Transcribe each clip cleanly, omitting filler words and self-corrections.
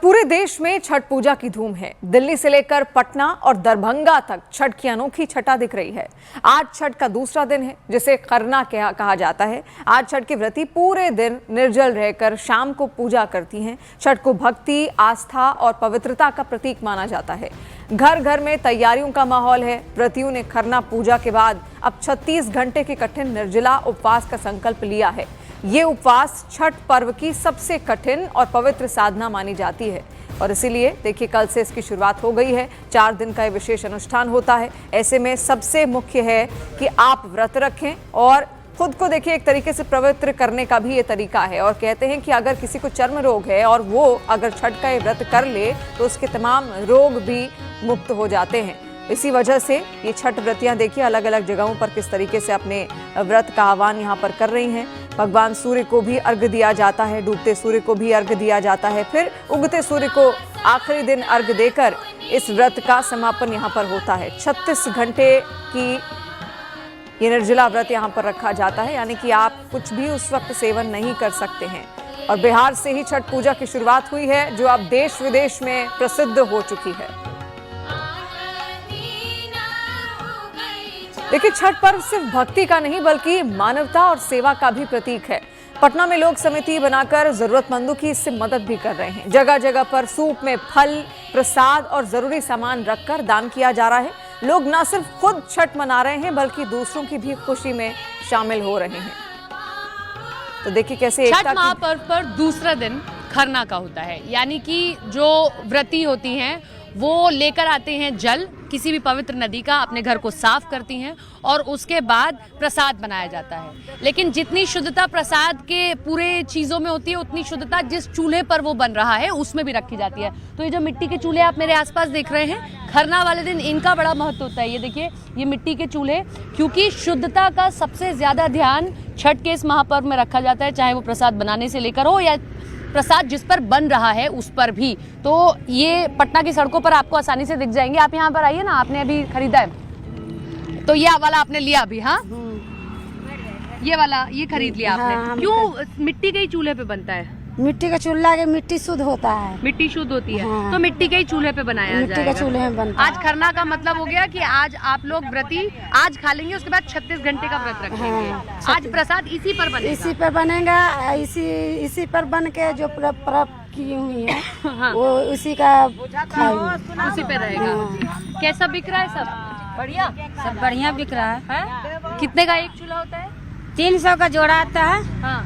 पूरे देश में छठ पूजा की धूम है। दिल्ली से लेकर पटना और दरभंगा तक छठ की अनोखी छटा दिख रही है। आज छठ का दूसरा दिन है, जिसे खरना कहा जाता है। आज छठ के व्रती पूरे दिन निर्जल रहकर शाम को पूजा करती हैं। छठ को भक्ति, आस्था और पवित्रता का प्रतीक माना जाता है। घर घर में तैयारियों का माहौल है। व्रतियों ने खरना पूजा के बाद अब 36 घंटे के कठिन निर्जला उपवास का संकल्प लिया है। ये उपवास छठ पर्व की सबसे कठिन और पवित्र साधना मानी जाती है और इसीलिए देखिए कल से इसकी शुरुआत हो गई है। 4 दिन का ये विशेष अनुष्ठान होता है। ऐसे में सबसे मुख्य है कि आप व्रत रखें और खुद को देखिए एक तरीके से पवित्र करने का भी ये तरीका है। और कहते हैं कि अगर किसी को चर्म रोग है और वो अगर छठ का ये व्रत कर ले तो उसके तमाम रोग भी मुक्त हो जाते हैं। इसी वजह से ये छठ व्रतियां देखिए अलग अलग जगहों पर किस तरीके से अपने व्रत का आह्वान यहाँ पर कर रही हैं। भगवान सूर्य को भी अर्घ्य दिया जाता है, डूबते सूर्य को भी अर्घ्य दिया जाता है, फिर उगते सूर्य को आखिरी दिन अर्घ्य देकर इस व्रत का समापन यहाँ पर होता है। 36 घंटे की ये निर्जला व्रत यहाँ पर रखा जाता है, यानी कि आप कुछ भी उस वक्त सेवन नहीं कर सकते हैं। और बिहार से ही छठ पूजा की शुरुआत हुई है, जो अब देश विदेश में प्रसिद्ध हो चुकी है। देखिए छठ पर्व सिर्फ भक्ति का नहीं बल्कि मानवता और सेवा का भी प्रतीक है। पटना में लोग समिति बनाकर जरूरतमंदों की इससे मदद भी कर रहे हैं। जगह जगह पर सूप में फल, प्रसाद और जरूरी सामान रखकर दान किया जा रहा है। लोग न सिर्फ खुद छठ मना रहे हैं बल्कि दूसरों की भी खुशी में शामिल हो रहे हैं। तो देखिए कैसे छठ महापर्व पर दूसरा दिन खरना का होता है, यानी कि जो व्रती होती हैं वो लेकर आते हैं जल किसी भी पवित्र नदी का, अपने घर को साफ करती हैं और उसके बाद प्रसाद बनाया जाता है। लेकिन जितनी शुद्धता प्रसाद के पूरे चीज़ों में होती है उतनी शुद्धता जिस चूल्हे पर वो बन रहा है उसमें भी रखी जाती है। तो ये जो मिट्टी के चूल्हे आप मेरे आसपास देख रहे हैं, खरना वाले दिन इनका बड़ा महत्व होता है। ये देखिए ये मिट्टी के चूल्हे, क्योंकि शुद्धता का सबसे ज़्यादा ध्यान छठ के इस महापर्व में रखा जाता है, चाहे वो प्रसाद बनाने से लेकर हो या प्रसाद जिस पर बन रहा है उस पर भी। तो ये पटना की सड़कों पर आपको आसानी से दिख जाएंगे। आप यहाँ पर आइए ना, आपने अभी खरीदा है तो ये वाला आपने लिया अभी? हाँ, ये वाला ये खरीद लिया आपने। हाँ, क्यों? मिट्टी के ही चूल्हे पे बनता है। मिट्टी का चूल्हा के मिट्टी शुद्ध होता है। मिट्टी शुद्ध होती है। हाँ। तो मिट्टी के ही चूल्हे पे बनाया जाएगा। मिट्टी के चूल्हे में बनता है। आज खरना का मतलब हो गया कि आज आप लोग व्रती आज खा लेंगे, उसके बाद 36 घंटे का व्रत रखेंगे। हाँ, आज प्रसाद इसी पर बनेगा। इसी पर बनेगा। इसी पर बन के जो पर्व की हुई है हाँ। वो उसी का खाएंगे। उसी पे रहेगा। कैसा बिक रहा है सब? बढ़िया, सब बढ़िया बिक रहा है। कितने का एक चूल्हा होता है? 300 का जोड़ा आता है। हाँ,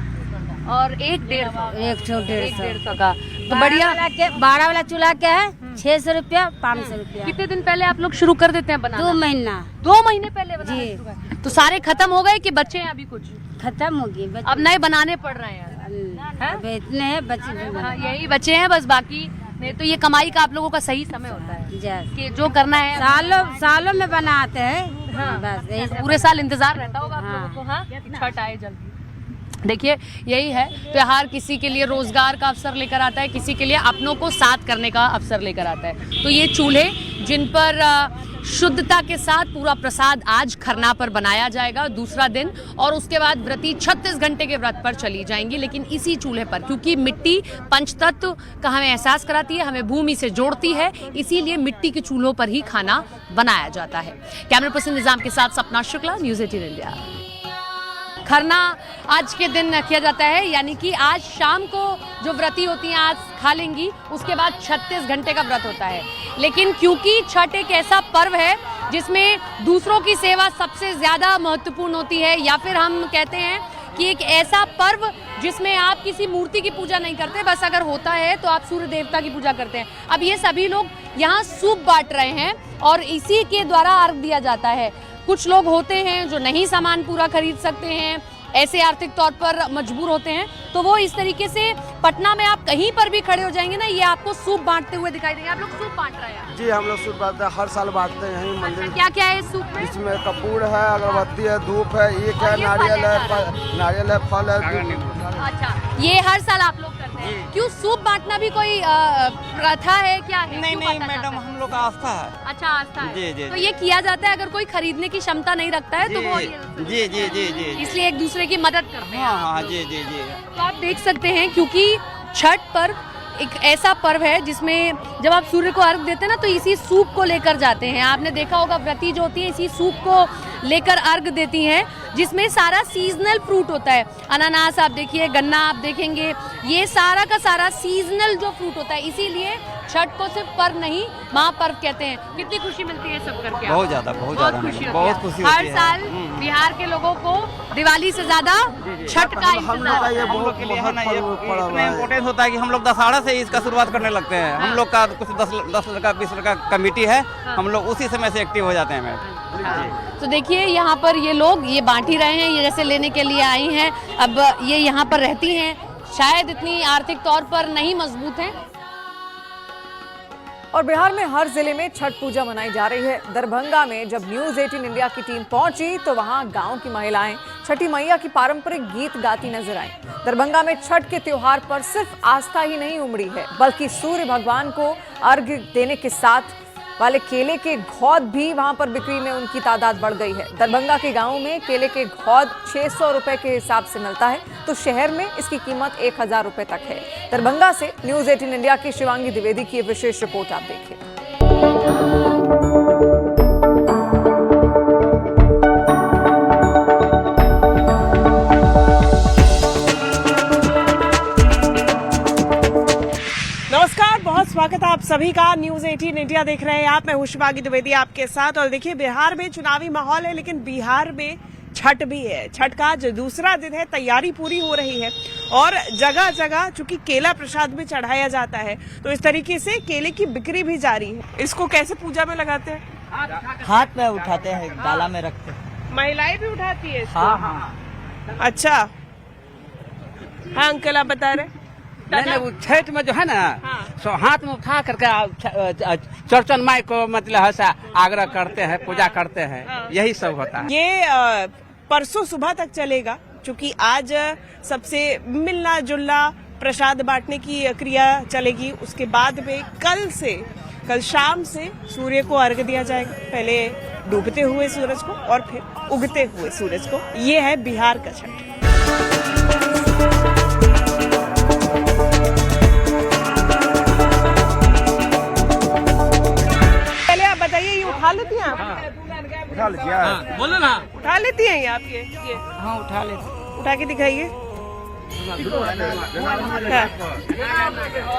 और एक 150। 150 का तो बढ़िया। 12 वाला चूल्हा क्या है 600 रुपया, 500 रुपया। कितने दिन पहले आप लोग शुरू कर देते हैं बनाना? 2 महीना। 2 महीने पहले बनाना जी। शुरू कर। तो सारे खत्म हो गए कि बच्चे हैं अभी कुछ? खत्म हो गई। अब नए बनाने पड़ रहे हैं। अब इतने हैं बच्चे। हाँ, यही बच्चे हैं बस, बाकी नहीं। तो ये कमाई का आप लोगों का सही समय होता है कि जो करना है सालों में बनाते हैं। हाँ, बस यही पूरे साल इंतजार रहता होगा आप लोगों को। हाँ, छठ आए जल्दी। देखिए यही है त्योहार, किसी के लिए रोजगार का अवसर लेकर आता है, किसी के लिए अपनों को साथ करने का अवसर लेकर आता है। तो ये चूल्हे जिन पर शुद्धता के साथ पूरा प्रसाद आज खरना पर बनाया जाएगा दूसरा दिन, और उसके बाद व्रती 36 घंटे के व्रत पर चली जाएंगी, लेकिन इसी चूल्हे पर, क्योंकि मिट्टी पंचतत्व का हमें एहसास कराती है, हमें भूमि से जोड़ती है, इसीलिए मिट्टी के चूल्हों पर ही खाना बनाया जाता है। कैमरा पर्सन निजाम के साथ सपना शुक्ला, न्यूज़ 18 इंडिया। खरना आज के दिन किया जाता है, यानी कि आज शाम को जो व्रती होती हैं आज खा लेंगी, उसके बाद 36 घंटे का व्रत होता है। लेकिन क्योंकि छठ एक ऐसा पर्व है जिसमें दूसरों की सेवा सबसे ज़्यादा महत्वपूर्ण होती है, या फिर हम कहते हैं कि एक ऐसा पर्व जिसमें आप किसी मूर्ति की पूजा नहीं करते, बस अगर होता है तो आप सूर्य देवता की पूजा करते हैं। अब ये सभी लोग यहाँ सूप बांट रहे हैं और इसी के द्वारा अर्घ दिया जाता है। कुछ लोग होते हैं जो नहीं सामान पूरा खरीद सकते हैं, ऐसे आर्थिक तौर पर मजबूर होते हैं, तो वो इस तरीके से पटना में आप कहीं पर भी खड़े हो जाएंगे ना, ये आपको सूप बांटते हुए दिखाई देंगे। आप लोग सूप बांट रहे हैं? जी, हम लोग सूप बांटते हैं, हर साल बांटते हैं यहीं मंदिर। क्या क्या है इस सूप में? इसमें कपूर है, अगरबत्ती है, धूप है, ईख है, नारियल है, फल है। अच्छा, ये हर साल आप लोग करते हैं? क्यों सूप बांटना भी कोई प्रथा है क्या है? नहीं मैडम, हम लोग का आस्था है। अच्छा, आस्था है। जी। तो ये किया जाता है अगर कोई खरीदने की क्षमता नहीं रखता है तो वो जी। इसलिए एक दूसरे की मदद करते हैं। हाँ, जी। तो आप देख सकते हैं, क्योंकि छठ पर्व एक ऐसा पर्व है जिसमें जब आप सूर्य को अर्घ देते हैं ना तो इसी सूप को लेकर जाते हैं। आपने देखा होगा व्रती जो होती है इसी सूप को लेकर अर्घ देती हैं, जिसमें सारा सीजनल फ्रूट होता है। अनानास आप देखिए, गन्ना आप देखेंगे, ये सारा का सारा सीजनल जो फ्रूट होता है। इसीलिए छठ को सिर्फ पर्व नहीं महापर्व कहते हैं। कितनी खुशी मिलती है सब करके? बहुत ज्यादा खुशी होती बहुत है। खुशी हर होती है। साल बिहार के लोगों को दिवाली से ज्यादा छठ का हम लोग का इंतजार। ये हम बहुत लोग के लिए है ना, ये पर्व इतना है। इम्पोर्टेंस होता है कि हम लोग दशहरा से ही इसका शुरुआत करने लगते हैं। हम लोग का कुछ 10 लड़का 20 लड़का कमेटी है, हम लोग उसी समय से एक्टिव हो जाते हैं मैम। तो देखिए यहाँ पर ये लोग ये बांट ही रहे हैं, ये जैसे लेने के लिए आई हैं। अब ये यहाँ पर रहती हैं, शायद इतनी आर्थिक तौर पर नहीं मजबूत हैं। और बिहार में हर जिले में छठ पूजा मनाई जा रही है। दरभंगा में जब न्यूज़ 18 इंडिया की टीम पहुंची तो वहां गांव की महिलाएं छठी मैया की पारंपरिक गीत गाती नजर आईं। दरभंगा में छठ के त्योहार पर सिर्फ आस्था ही नहीं उमड़ी है, बल्कि सूर्य भगवान को अर्घ्य देने के साथ वाले केले के घौद भी वहां पर बिक्री में उनकी तादाद बढ़ गई है। दरभंगा के गांवों में केले के घौद 600 रुपए के हिसाब से मिलता है, तो शहर में इसकी कीमत 1000 रुपए तक है। दरभंगा से न्यूज़ 18 इंडिया की शिवांगी द्विवेदी की विशेष रिपोर्ट आप देखिए। नमस्कार, बहुत स्वागत है आप सभी का। न्यूज 18 इंडिया देख रहे हैं आप। मैं हूं शिवांगी द्विवेदी आपके साथ। और देखिए बिहार में चुनावी माहौल है, लेकिन बिहार में छठ भी है। छठ का आज दूसरा दिन है, तैयारी पूरी हो रही है और जगह जगह चूंकि केला प्रसाद भी चढ़ाया जाता है तो इस तरीके से केले की बिक्री भी जारी है। इसको कैसे पूजा में लगाते हैं? हाथ में उठाते हैं, डाला में रखते हैं। महिलाएं भी उठाती है इसको? हाँ। अच्छा, हाँ अंकल आप बता रहे? नहीं वो छठ में जो है ना, सो हाथ में उठा करके चौरचन माई को मतलब ऐसा आग्रह करते हैं, पूजा करते हैं, यही सब होता है। ये परसों सुबह तक चलेगा, क्योंकि आज सबसे मिलना जुलना प्रसाद बांटने की क्रिया चलेगी। उसके बाद में कल शाम से सूर्य को अर्घ्य दिया जाएगा, पहले डूबते हुए सूरज को और फिर उगते हुए सूरज को। ये है बिहार का छठ। पहले आप बताइए, ये उठा लेती हैं आप? उठा लीजिए। बोलो ना। उठा लेती हैं ये आप? ये हाँ उठा लेते। उठा के दिखाइए।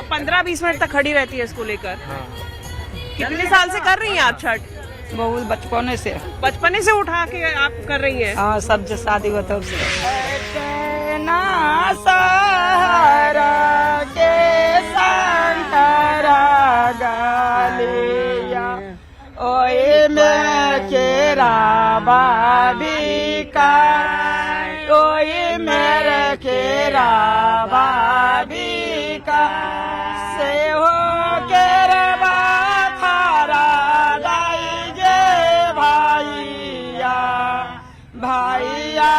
15-20 मिनट तक खड़ी रहती है इसको लेकर। कितने साल से कर रही हैं आप छठ? बहुत बचपने से। बचपने से उठा के आप कर रही हैं? हाँ, सब जो शादी हुआ तब से। ओए मैं केरा बाबी का, ओए मेरे केरा बाबी का से हो केरबा थारा दाई जे भाईया, भाईया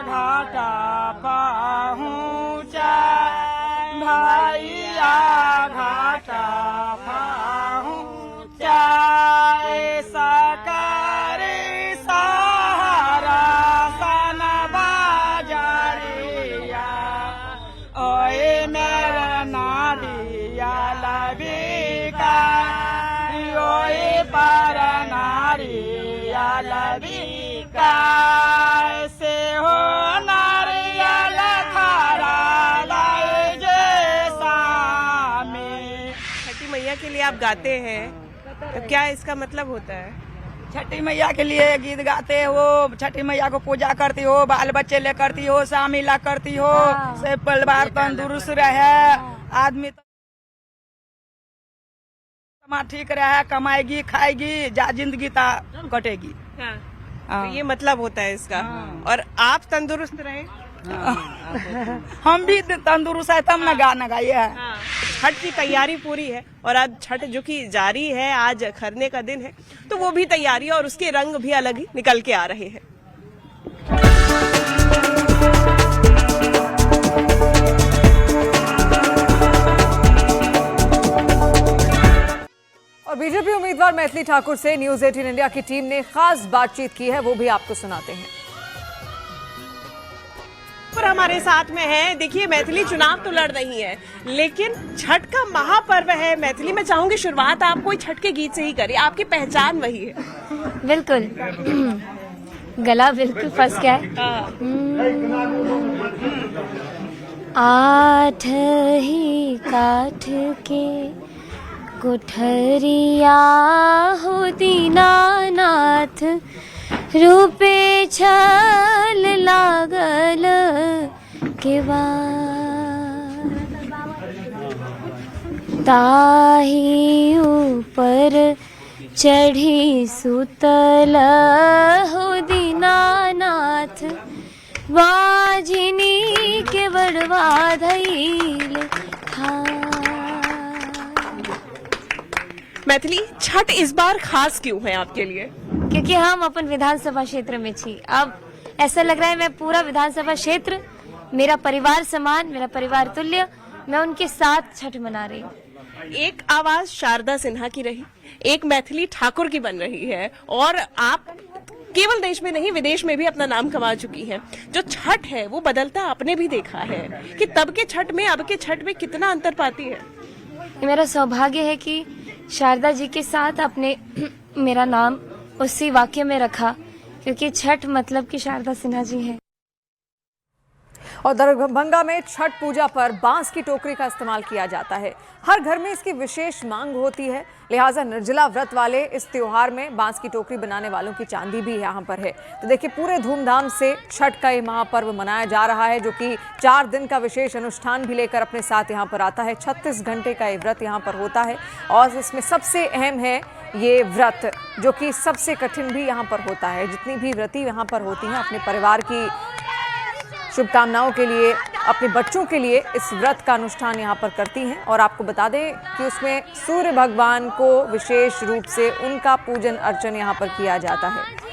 घाटा पहुँचा, भाईया घाटा पहुँचा। छठी मैया के लिए आप गाते हैं, तो क्या इसका मतलब होता है? छठी मैया के लिए गीत गाते हो, छठी मैया को पूजा करती हो, बाल बच्चे ले करती हो, शामिला करती हो, से परिवार तंदुरुस्त रहे, आदमी ठीक रहे, कमाएगी खाएगी, जा जिंदगी ता कटेगी। तो ये मतलब होता है इसका। और आप तंदुरुस्त रहे? हम भी तंदुरुस्त है तब ना गाना गाइए। छठ की तैयारी पूरी है और आज छठ जो कि जारी है, आज खरने का दिन है, तो वो भी तैयारी और उसके रंग भी अलग ही निकल के आ रहे हैं। और बीजेपी उम्मीदवार मैथिली ठाकुर से न्यूज़ 18 इंडिया की टीम ने खास बातचीत की है, वो भी आपको सुनाते हैं। ठाकुर हमारे साथ में हैं। देखिए मैथिली चुनाव तो लड़ रही है, लेकिन छठ का महापर्व है। मैथिली में चाहूंगी शुरुआत आप कोई छठ के गीत से ही करिए, आपकी पहचान वही है। बिल्कुल गला बिल्कुल फंस गया है। आठ ही काठ के कोठरिया हो दीनानाथ, रूपे छल लागल केवाड़, ताही ऊपर चढ़ी सुतल हो दीनानाथ, बाझिनी के बड़वा धैल मैथिली छठ इस बार खास क्यों है आपके लिए? क्योंकि हम अपन विधानसभा क्षेत्र में छी। अब ऐसा लग रहा है मैं पूरा विधानसभा क्षेत्र मेरा परिवार समान, मेरा परिवार तुल्य, मैं उनके साथ छठ मना रही हूँ। एक आवाज शारदा सिन्हा की रही, एक मैथिली ठाकुर की बन रही है, और आप केवल देश में नहीं विदेश में भी अपना नाम कमा चुकी हैं। जो छठ है वो बदलता आपने भी देखा है कि तब के छठ में अब के छठ में कितना अंतर पाती है। ये मेरा सौभाग्य है कि शारदा जी के साथ आपने मेरा नाम उसी वाक्य में रखा, क्योंकि छठ मतलब कि शारदा सिन्हा जी है। और दरभंगा में छठ पूजा पर बांस की टोकरी का इस्तेमाल किया जाता है। हर घर में इसकी विशेष मांग होती है, लिहाजा निर्जला व्रत वाले इस त्योहार में बांस की टोकरी बनाने वालों की चांदी भी यहाँ पर है। तो देखिए पूरे धूमधाम से छठ का ये महापर्व मनाया जा रहा है, जो कि 4 दिन का विशेष अनुष्ठान भी लेकर अपने साथ यहाँ पर आता है। 36 घंटे का ये व्रत यहाँ पर होता है, और इसमें सबसे अहम है ये व्रत, जो कि सबसे कठिन भी यहाँ पर होता है। जितनी भी व्रती यहाँ पर होती हैं अपने परिवार की शुभकामनाओं के लिए, अपने बच्चों के लिए इस व्रत का अनुष्ठान यहाँ पर करती हैं। और आपको बता दें कि उसमें सूर्य भगवान को विशेष रूप से उनका पूजन अर्चन यहाँ पर किया जाता है।